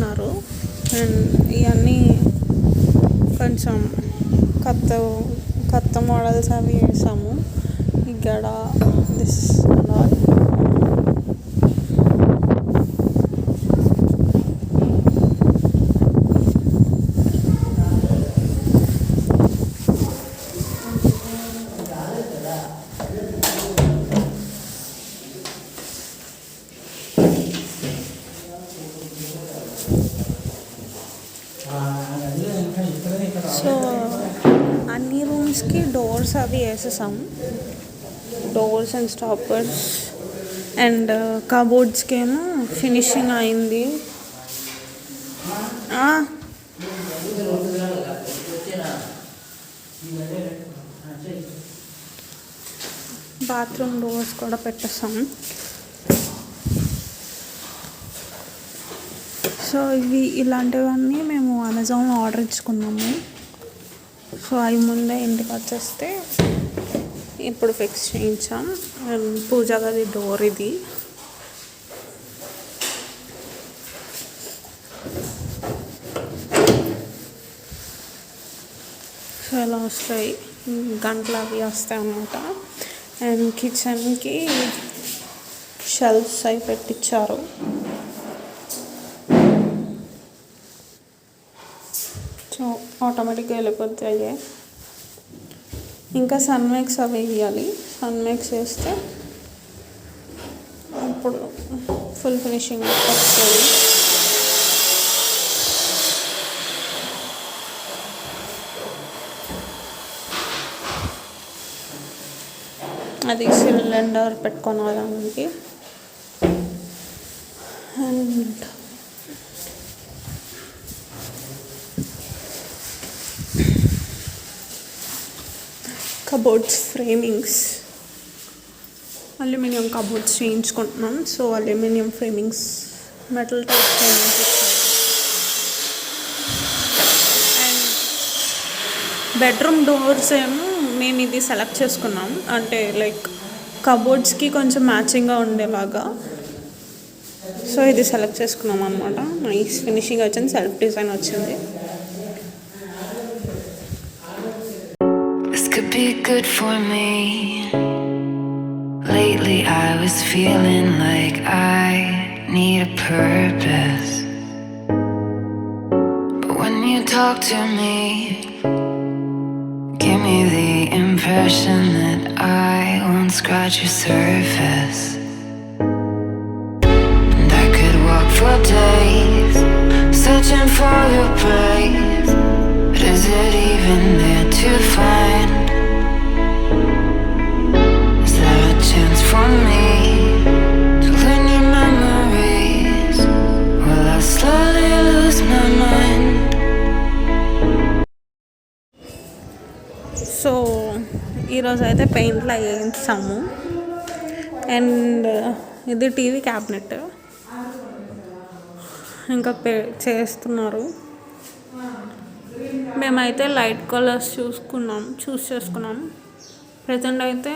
వేస్తున్నారు. అండ్ ఇవన్నీ కొంచెం కొత్త మోడల్స్ అవి వేసాము ఇక్కడ. This and all. సో అన్ని రూమ్స్కి డోర్స్ అవి వేసేసాం. డోర్స్ అండ్ స్టాపర్స్ అండ్ కబోర్డ్స్కి ఏమో ఫినిషింగ్ అయింది. బాత్రూమ్ డోర్స్ కూడా పెట్టేస్తాం. సో ఇలాంటివన్నీ మేము అమెజాన్లో ఆర్డర్ ఇచ్చుకున్నాము. సో అవి ముందే ఇంటికి వచ్చేస్తే ఇప్పుడు ఫిక్స్ చేయించాం. పూజా గది డోర్ ఇది. సో ఇలా వస్తాయి, గంటలు అవి వస్తాయి అన్నమాట. అండ్ కిచెన్కి షెల్ఫ్స్ అవి పెట్టించారు. సో ఆటోమేటిక్గా వెళ్ళిపోతాయి. ఇంకా సన్మేక్స్ అవి వేయాలి. సన్మేక్స్ వేస్తే ఇప్పుడు ఫుల్ ఫినిషింగ్ వస్తుంది. అది సిలిండర్ పెట్టుకోవడానికి. And cupboards framings, aluminium cupboards చేయించుకుంటున్నాం. So aluminium framings, metal type framings ఇచ్చారు. అండ్ బెడ్రూమ్ డోర్స్ ఏమో మేము ఇది సెలెక్ట్ చేసుకున్నాం. అంటే లైక్ కబోర్డ్స్కి కొంచెం మ్యాచింగ్గా ఉండేలాగా. సో ఇది సెలెక్ట్ చేసుకున్నాం అనమాట. నైస్ ఫినిషింగ్ వచ్చింది, సెల్ఫ్ డిజైన్ వచ్చింది. Could be good for me. Lately I was feeling like I need a purpose, but when you talk to me, give me the impression that I won't scratch your surface. And I could walk for days searching for your praise, but is it even there to find? Chance for me to learn your memories while I slowly lose my mind. So ఈరోజు అయితే పెయింట్లు వేయించాము. And ఇది TV cabinet ఇంకా చేస్తున్నారు. మేమైతే light colours చూస్ చేసుకున్నాం. Present అయితే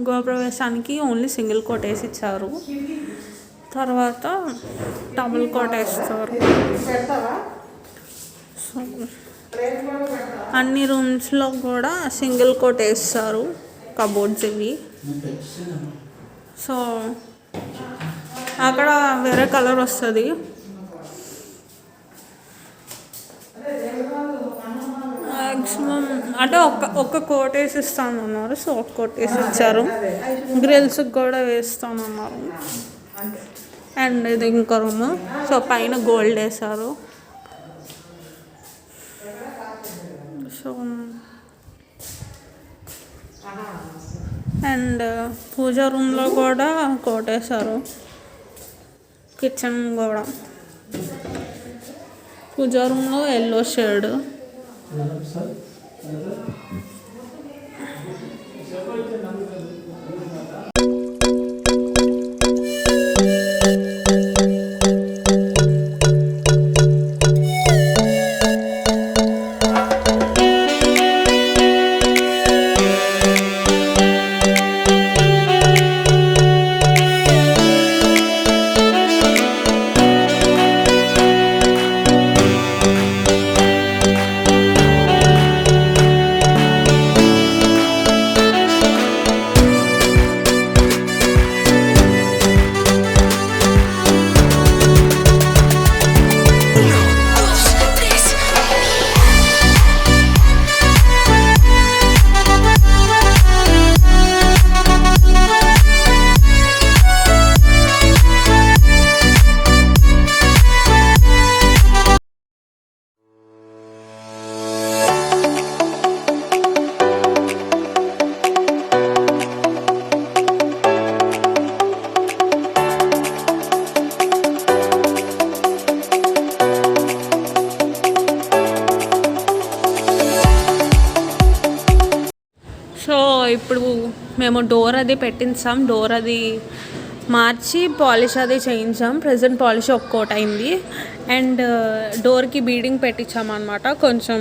గృహప్రవేశానికి ఓన్లీ సింగిల్ కోట్ వేసి ఇచ్చారు. తర్వాత డబుల్ కోట్ వేస్తారు. సో అన్ని రూమ్స్లో కూడా సింగిల్ కోట్ వేస్తారు కబోర్డ్స్ ఇవి. సో అక్కడ వేరే కలర్ వస్తుంది. మ్యాక్సిమం అంటే ఒక్క కోట్ వేసి ఇస్తామన్నారు. సో ఒక కోట్ వేసి ఇచ్చారు. గ్రిల్స్కి కూడా వేస్తామన్నారు. అండ్ ఇది ఇంకో రూమ్. సో పైన గోల్డ్ వేసారు. సో అండ్ పూజా రూమ్లో కూడా కోట్ వేసారు. కిచెన్ కూడా. పూజా రూమ్లో ఎల్లో షేడ్. ఇప్పుడు మేము డోర్ అది పెట్టించాం, డోర్ అది మార్చి పాలిష్ అది చేయించాం. ప్రెజెంట్ పాలిష్ ఒక్కోటి అయింది. అండ్ డోర్కి బీడింగ్ పెట్టించాం అనమాట, కొంచెం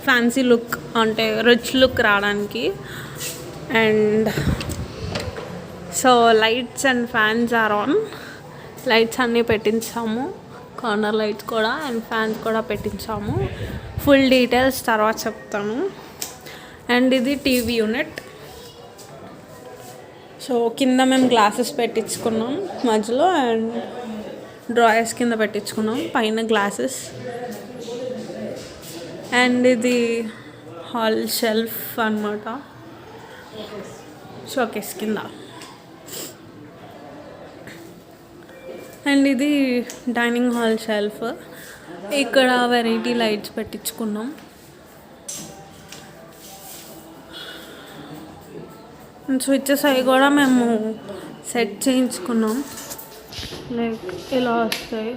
ఫ్యాన్సీ లుక్ అంటే రిచ్ లుక్ రావడానికి. And so lights and fans are on. Lights అన్నీ పెట్టించాము, కార్నర్ లైట్స్ కూడా అండ్ ఫ్యాన్స్ కూడా పెట్టించాము. ఫుల్ డీటెయిల్స్ తర్వాత చెప్తాను. అండ్ ఇది టీవీ యూనిట్. సో కింద మేము గ్లాసెస్ పెట్టించుకున్నాం మధ్యలో, అండ్ డ్రాయర్స్ కింద పెట్టించుకున్నాం, పైన గ్లాసెస్. అండ్ ఇది హాల్ షెల్ఫ్ అన్నమాట, షోకేస్ కింద. అండ్ ఇది డైనింగ్ హాల్ షెల్ఫ్. ఇక్కడ వెరైటీ లైట్స్ పెట్టించుకున్నాం. స్విచ్చెస్ అవి కూడా మేము సెట్ చేయించుకున్నాం, లైక్ ఇలా వస్తాయి.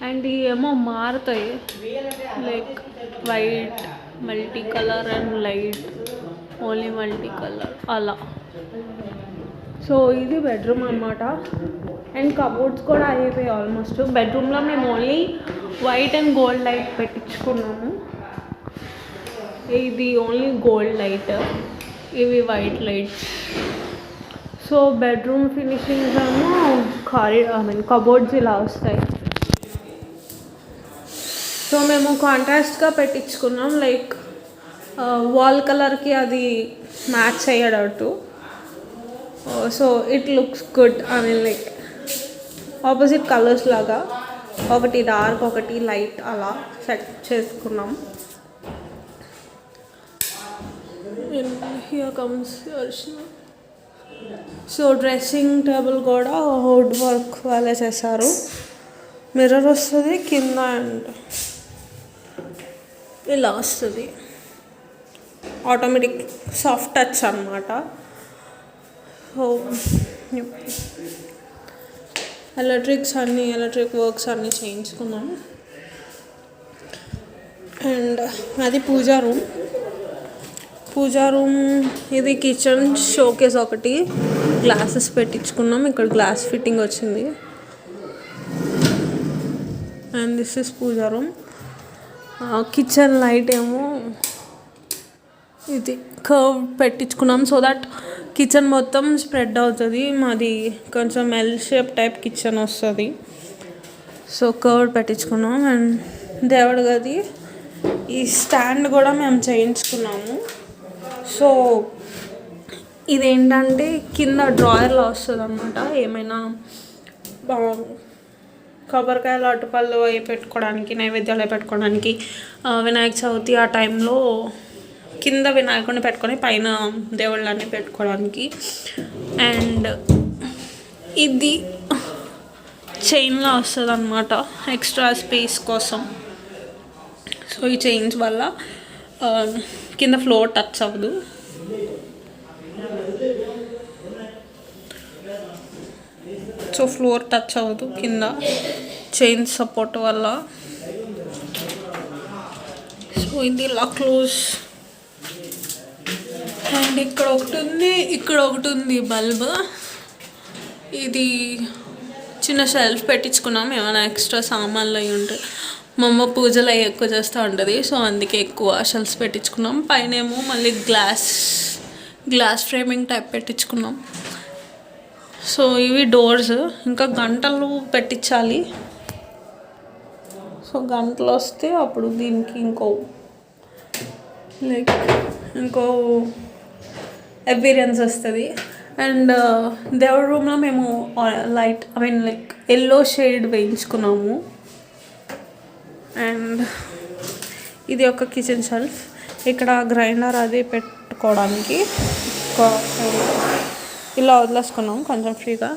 అండ్ ఏమో మారుతాయి, like white, multi colour and light, only multi colour అలా. సో ఇది బెడ్రూమ్ అన్నమాట. అండ్ కబోర్డ్స్ కూడా అయిపోయాయి ఆల్మోస్ట్. బెడ్రూమ్లో మేము only white and gold light పెట్టించుకున్నాము. ఇది ఓన్లీ గోల్డ్ లైట్, ఇవి white lights. So bedroom finishings ఏమో కబోర్డ్స్ ఇలా వస్తాయి. సో మేము కాంట్రాస్ట్గా పెట్టించుకున్నాం, లైక్ వాల్ కలర్కి అది మ్యాచ్ అయ్యేటట్టు. So it looks good. I mean like opposite colours లాగా, ఒకటి డార్క్ ఒకటి లైట్ అలా సెట్ చేసుకున్నాం. Here comes so dressing table కూడా వుడ్ వర్క్ వాళ్ళే చేశారు. మిర్రర్ వస్తుంది కింద అండ్ ఇలా వస్తుంది, ఆటోమేటిక్ సాఫ్ట్ టచ్ అన్నమాట. సో ఎలక్ట్రిక్ వర్క్స్ అన్నీ చేయించుకున్నాం. అండ్ అది పూజా రూమ్. ఇది కిచెన్ షోకేస్ ఒకటి గ్లాసెస్ పెట్టించుకున్నాం, ఇక్కడ గ్లాస్ ఫిట్టింగ్ వచ్చింది. And this is pooja room. Kitchen light ఏమో ఇది కర్వ్ పెట్టించుకున్నాం, సో దట్ కిచెన్ మొత్తం స్ప్రెడ్ అవుతుంది. మాది కొంచెం ఎల్ షేప్ టైప్ కిచెన్ వస్తుంది, సో కర్వ్ పెట్టించుకున్నాం. అండ్ దేవుడి గది ఈ స్టాండ్ కూడా మేము చేయించుకున్నాము. సో ఇదేంటంటే కింద డ్రాయర్లో వస్తుంది అన్నమాట, ఏమైనా కొబ్బరికాయలు అటుపళ్ళు అవి పెట్టుకోవడానికి, నైవేద్యాలు పెట్టుకోవడానికి, వినాయక చవితి ఆ టైంలో కింద వినాయకుడిని పెట్టుకొని పైన దేవుళ్ళని పెట్టుకోవడానికి. అండ్ ఇది చైన్లో వస్తుంది అన్నమాట, ఎక్స్ట్రా స్పేస్ కోసం. సో ఈ చైన్స్ వల్ల కింద ఫ్లోర్ టచ్ అవ్వదు. సో ఫ్లోర్ టచ్ అవ్వదు కింద చైన్ సపోర్ట్ వల్ల. సో ఇది ఇలా క్లోజ్. అండ్ ఇక్కడ ఒకటి ఉంది బల్బ్. ఇది చిన్న షెల్ఫ్ పెట్టించుకున్నాం, ఏమైనా ఎక్స్ట్రా సామాన్లు అవి ఉంటాయి. మా అమ్మ పూజలు అవి ఎక్కువ చేస్తూ ఉంటుంది, సో అందుకే ఎక్కువ షెల్ఫ్స్ పెట్టించుకున్నాం. పైన ఏమో మళ్ళీ గ్లాస్ ఫ్రేమింగ్ టైప్ పెట్టించుకున్నాం. సో ఇవి డోర్స్. ఇంకా గంటలు పెట్టించాలి. సో గంటలు వస్తే అప్పుడు దీనికి ఇంకో అపీరెన్స్ వస్తుంది. అండ్ దేవుడి రూమ్లో మేము లైట్ ఎల్లో షేడ్ వేయించుకున్నాము. అండ్ ఇది ఒక కిచెన్ షెల్ఫ్. ఇక్కడ గ్రైండర్ అది పెట్టుకోవడానికి ఇలా వదిలేసుకున్నాం కొంచెం ఫ్రీగా.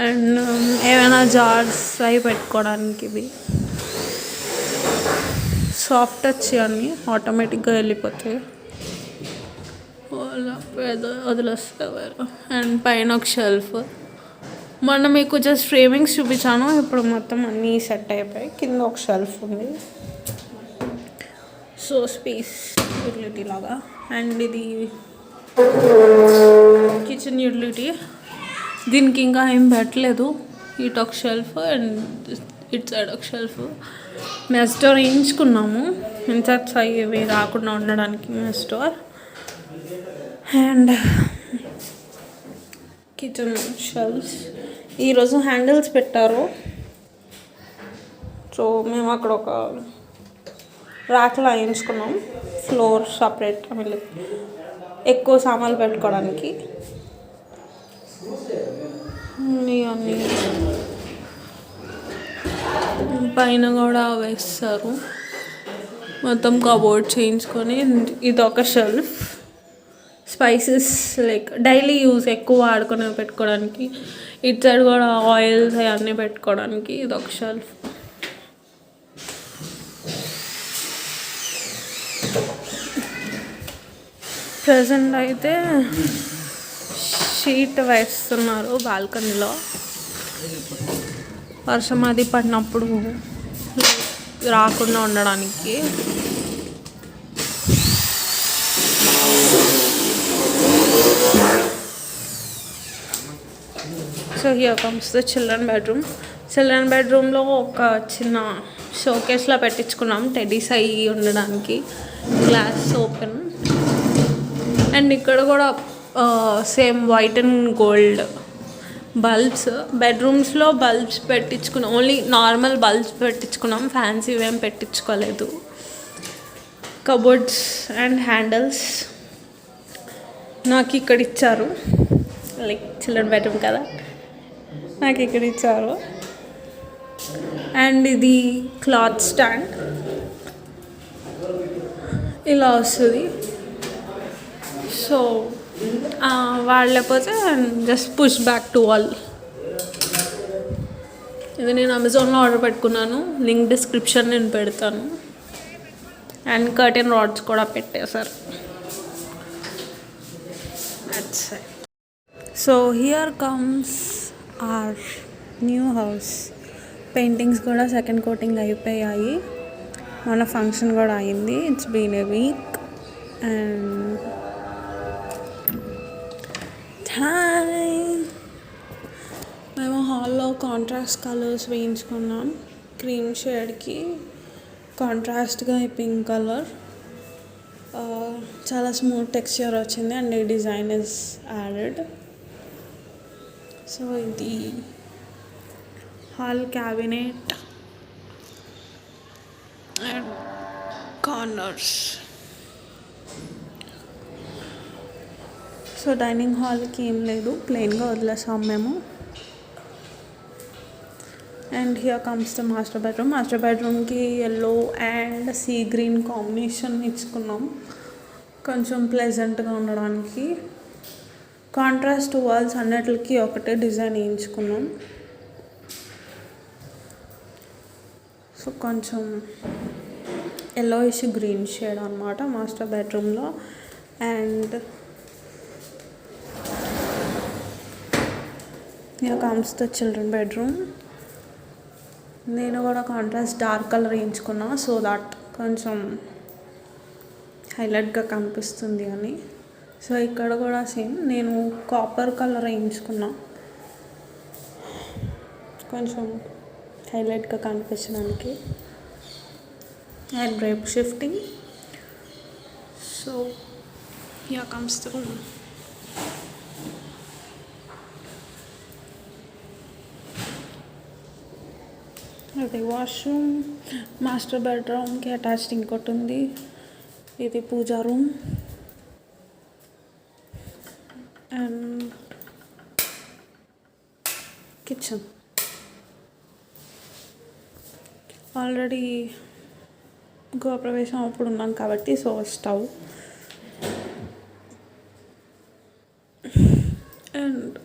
అండ్ ఏమైనా జార్స్ అవి పెట్టుకోవడానికి ఇది సాఫ్ట్ టచ్ అన్నీ ఆటోమేటిక్గా వెళ్ళిపోతాయి, వదిలేస్తారు. అండ్ పైన ఒక షెల్ఫ్. మొన్న మీకు జస్ట్ ఫ్రేమింగ్స్ చూపించాను, ఇప్పుడు మొత్తం అన్నీ సెట్ అయిపోయాయి. కింద ఒక షెల్ఫ్ ఉంది. సో స్పేస్ యూటిలిటీ లాగా. అండ్ ఇది కిచెన్ యూటిలిటీ. దీనికి ఇంకా ఏం పెట్టలేదు. ఇటు ఒక షెల్ఫ్ అండ్ ఇటు సైడ్ ఒక షెల్ఫ్. మెస్ డోర్ వేయించుకున్నాము ఇన్సెక్ట్స్ అవి రాకుండా ఉండడానికి mess door. And kitchen shelves ఈరోజు హ్యాండిల్స్ పెట్టారు. సో మేము అక్కడ ఒక ర్యాక్లో వేయించుకున్నాం. ఫ్లోర్ సపరేట్ ఎక్కువ సామాన్లు పెట్టుకోవడానికి. అన్నీ పైన కూడా వేస్తారు. మొత్తం కబోర్డ్ చేయించుకొని ఇదొక shelf. Spices like daily use ఎక్కువ వాడుకొని పెట్టుకోవడానికి. ఇటు సైడ్ కూడా ఆయిల్స్ అవన్నీ పెట్టుకోవడానికి ఇదొక షెల్ఫ్. ప్రజెంట్ అయితే షీట్ వేస్తున్నారు బాల్కనీలో. వర్షం అది పడినప్పుడు రాకుండా ఉండడానికి. So here comes the children bedroom. Children బెడ్రూమ్లో ఒక చిన్న షోకేస్లా పెట్టించుకున్నాం టెడ్డీస్ అయ్యి ఉండడానికి. Glass open. అండ్ ఇక్కడ కూడా same white and gold bulbs. బెడ్రూమ్స్లో బల్బ్స్ పెట్టించుకున్నాం. ఓన్లీ నార్మల్ బల్బ్స్ పెట్టించుకున్నాం. ఫ్యాన్సీ ఏం పెట్టించుకోలేదు. కబోర్డ్స్ అండ్ హ్యాండిల్స్ నాకు ఇక్కడ ఇచ్చారు. లైక్ చిల్డ్రన్ బెడ్రూమ్ కదా, నాకు ఇక్కడ ఇచ్చారు. అండ్ ఇది క్లాత్ స్టాండ్ ఇలా వస్తుంది. సో వాడలేకపోతే just push back to wall. ఇది నేను అమెజాన్లో ఆర్డర్ పెట్టుకున్నాను. లింక్ డిస్క్రిప్షన్ నేను పెడతాను. అండ్ కర్టెన్ రాడ్స్ కూడా పెట్టేశారు. So here comes our new house. Paintings కూడా సెకండ్ కోటింగ్ అయిపోయాయి. మన ఫంక్షన్ కూడా అయింది. It's been a week. And మేము హాల్లో కాంట్రాస్ట్ కలర్స్ వేయించుకున్నాం. క్రీమ్ షేడ్కి కాంట్రాస్ట్గా ఈ పింక్ కలర్. చాలా స్మూత్ టెక్స్చర్ వచ్చింది. అండ్ ఈ డిజైన్ ఇస్ యాడెడ్. సో ఇది hall cabinet and corners. So dining హాల్కి ఏం లేదు, ప్లెయిన్గా వదిలేసాం మేము. And here comes the master bedroom. Master బెడ్రూమ్కి yellow and sea green combination ఇచ్చుకున్నాం కొంచెం ప్లెజెంట్గా ఉండడానికి. కాంట్రాస్ట్ వాల్స్ అన్నిటికి ఒకటే డిజైన్ వేయించుకున్నాం. సో కొంచెం ఎల్లోయిష్ గ్రీన్ షేడ్ అనమాట మాస్టర్ బెడ్రూమ్లో. And here comes the children bedroom. నేను కూడా కాంట్రాస్ట్ డార్క్ కలర్ వేయించుకున్నా సో దట్ కొంచెం హైలైట్గా కనిపిస్తుంది అని. సో ఇక్కడ కూడా సేమ్ నేను కాపర్ కలర్ వేయించుకున్నా కొంచెం హైలైట్గా కనిపించడానికి. అండ్ రేపు shifting. So here comes the room. అది వాష్రూమ్. మాస్టర్ బెడ్రూమ్కి అటాచ్డ్ ఇంకోటి ఉంది. ఇది పూజా రూమ్. And kitchen. ఆల్రెడీ గృహప్రవేశం అప్పుడు ఉన్నాం కాబట్టి సో స్టవ్. అండ్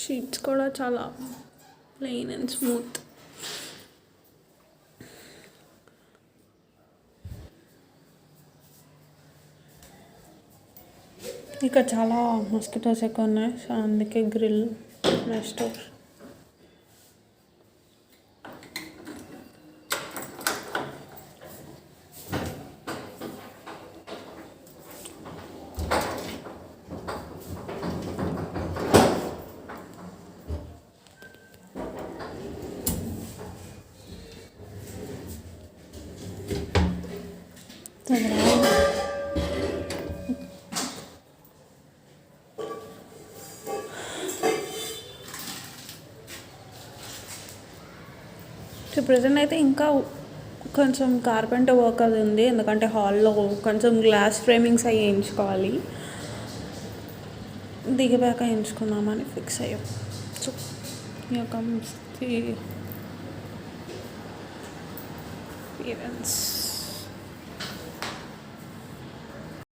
షీట్స్ కూడా చాలా ప్లెయిన్ అండ్ స్మూత్. ఇక్కడ చాలా మస్కిటోస్ ఎక్కువ ఉన్నాయి సో అందుకే గ్రిల్ నెక్స్ట్. అది రాదు. సో ప్రజెంట్ అయితే ఇంకా కొంచెం కార్పెంటర్ వర్క్ అది ఉంది, ఎందుకంటే హాల్లో కొంచెం గ్లాస్ ఫ్రేమింగ్స్ అవి వేయించుకోవాలి. దిగిపోయాక వేయించుకుందామని ఫిక్స్ అయ్యాం. So here comes the appearance.